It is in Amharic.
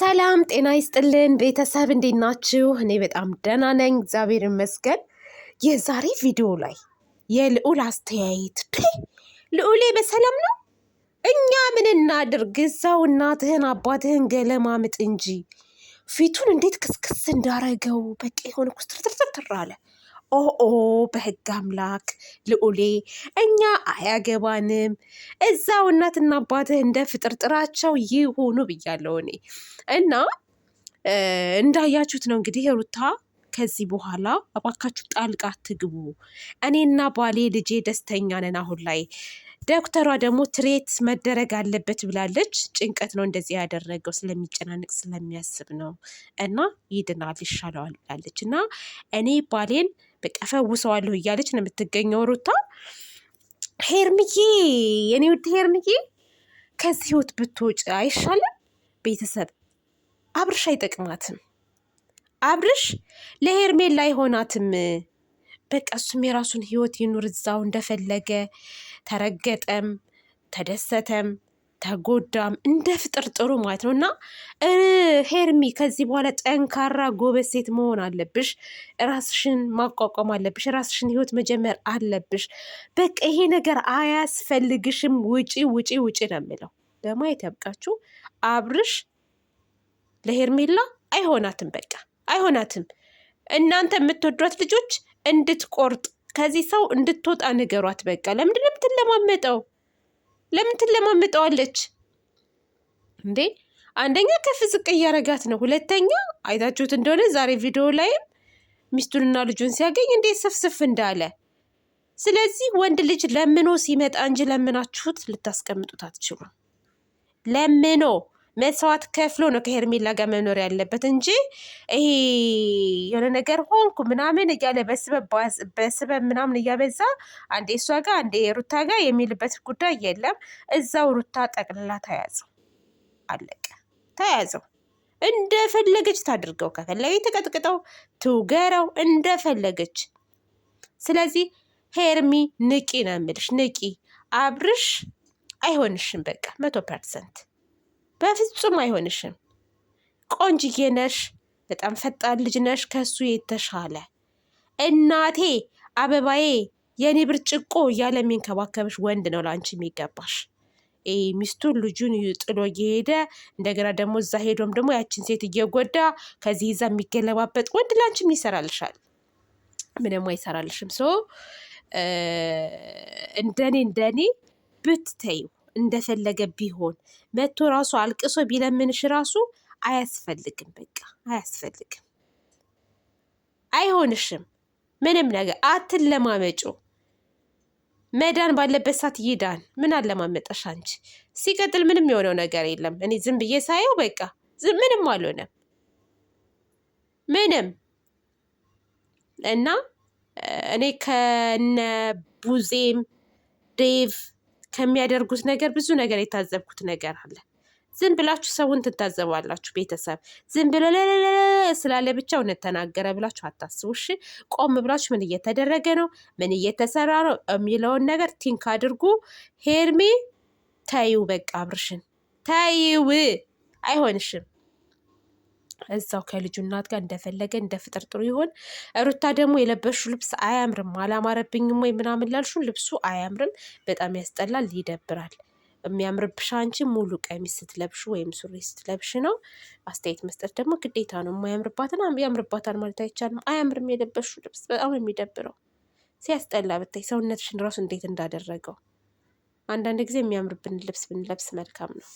ሰላም ጤና ይስጥልን ቤተሰብ እንዴት ናችሁ? እኔ በጣም ደህና ነኝ፣ እግዚአብሔር ይመስገን። የዛሬ ቪዲዮ ላይ የልዑል አስተያየት ልዑሌ በሰላም ነው? እኛ ምን እናድርግ? እዛው እናትህን አባትህን ገለማምጥ እንጂ ፊቱን እንዴት ክስክስ እንዳረገው በቃ የሆነ ኩስትርትርትር አለ። ኦኦ በህግ አምላክ ልዑሌ፣ እኛ አያገባንም። እዛው እናትና አባትህ እንደ ፍጥርጥራቸው ይሁኑ ብያለሁ እኔ እና እንዳያችሁት ነው እንግዲህ ሩታ ከዚህ በኋላ እባካችሁ ጣልቃ አትግቡ፣ እኔና ባሌ ልጄ ደስተኛ ነን አሁን ላይ። ዶክተሯ ደግሞ ትሬት መደረግ አለበት ብላለች። ጭንቀት ነው እንደዚህ ያደረገው፣ ስለሚጨናነቅ ስለሚያስብ ነው እና ይድናል ይሻለዋል ብላለች። እና እኔ ባሌን በቃ ፈውሰዋለሁ እያለች ነው የምትገኘው ሩታ። ሄርምዬ፣ የኔ ውድ ሄርምዬ ከዚህ ህይወት ብትወጪ አይሻልም? ቤተሰብ አብርሽ አይጠቅማትም። አብርሽ ለሄርሜላ አይሆናትም። በቃ እሱም የራሱን ህይወት ይኑር እዛው እንደፈለገ፣ ተረገጠም ተደሰተም ተጎዳም እንደ ፍጥር ጥሩ ማለት ነው። እና ሄርሚ ከዚህ በኋላ ጠንካራ ጎበዝ ሴት መሆን አለብሽ። ራስሽን ማቋቋም አለብሽ። ራስሽን ህይወት መጀመር አለብሽ። በቃ ይሄ ነገር አያስፈልግሽም። ውጪ ውጪ ውጪ ነው የምለው። ለማየት ያብቃችሁ። አብርሽ ለሄርሜላ አይሆናትም። በቃ አይሆናትም። እናንተ የምትወዷት ልጆች እንድትቆርጥ ከዚህ ሰው እንድትወጣ ንገሯት። በቃ ለምንድን ነው የምትለማመጠው? ለምን ትለማመጠዋለች እንዴ? አንደኛ ከፍ ዝቅ እያረጋት ነው። ሁለተኛ አይታችሁት እንደሆነ ዛሬ ቪዲዮ ላይም ሚስቱንና ልጁን ሲያገኝ እንዴት ስፍስፍ እንዳለ። ስለዚህ ወንድ ልጅ ለምኖ ሲመጣ እንጂ ለምናችሁት ልታስቀምጡት አትችሉም። ለምኖ መስዋዕት ከፍሎ ነው ከሄርሜላ ጋር መኖር ያለበት እንጂ ይሄ የሆነ ነገር ሆንኩ ምናምን እያለ በስበብ ምናምን እያበዛ አንዴ እሷ ጋር አንዴ ሩታ ጋር የሚልበት ጉዳይ የለም። እዛው ሩታ ጠቅልላ ተያዘው፣ አለቀ። ተያዘው፣ እንደፈለገች ታድርገው፣ ከፈለገ ተቀጥቅጠው ትውገረው፣ እንደፈለገች። ስለዚህ ሄርሚ ንቂ ነው የምልሽ፣ ንቂ። አብርሽ አይሆንሽም፣ በቃ 100%። በፍጹም አይሆንሽም። ቆንጅዬ ነሽ፣ በጣም ፈጣን ልጅ ነሽ፣ ከሱ የተሻለ እናቴ አበባዬ የኔ ብርጭቆ እያለ የሚንከባከብሽ ወንድ ነው ለአንቺ የሚገባሽ። ሚስቱን ልጁን ጥሎ እየሄደ እንደገና ደግሞ እዛ ሄዶም ደግሞ ያችን ሴት እየጎዳ ከዚህ ይዛ የሚገለባበጥ ወንድ ለአንቺም ይሰራልሻል? ምንም አይሰራልሽም። እንደኔ ብትተዩ እንደፈለገ ቢሆን መቶ ራሱ አልቅሶ ቢለምንሽ ራሱ አያስፈልግም። በቃ አያስፈልግም። አይሆንሽም። ምንም ነገር አትለማመጩ። መዳን ባለበት ሰዓት ይዳን። ምን አለማመጠሽ አንቺ? ሲቀጥል ምንም የሆነው ነገር የለም። እኔ ዝም ብዬ ሳየው በቃ ምንም አልሆነም። ምንም እና እኔ ከነ ቡዜም ዴቭ ከሚያደርጉት ነገር ብዙ ነገር የታዘብኩት ነገር አለ። ዝም ብላችሁ ሰውን ትታዘባላችሁ። ቤተሰብ ዝም ብሎ ስላለ ብቻ እውነት ተናገረ ብላችሁ አታስቡ። እሺ፣ ቆም ብላችሁ ምን እየተደረገ ነው፣ ምን እየተሰራ ነው የሚለውን ነገር ቲንክ አድርጉ። ሄርሜ ተይው፣ በቃ አብርሽን ተይው፣ አይሆንሽም። እዛው ከልጁ እናት ጋር እንደፈለገ እንደ ፍጥርጥሩ ይሆን። ሩታ ደግሞ የለበሹ ልብስ አያምርም፣ አላማረብኝም ወይ ምናምን ላልሹ ልብሱ አያምርም፣ በጣም ያስጠላል፣ ይደብራል። የሚያምርብሽ አንቺ ሙሉ ቀሚስ ስትለብሹ ወይም ሱሪ ስትለብሽ ነው። አስተያየት መስጠት ደግሞ ግዴታ ነው። የማያምርባትን ያምርባታል ማለት አይቻልም። አያምርም የለበሹ ልብስ፣ በጣም የሚደብረው ሲያስጠላ ብታይ ሰውነትሽን ራሱ እንዴት እንዳደረገው። አንዳንድ ጊዜ የሚያምርብን ልብስ ብንለብስ መልካም ነው።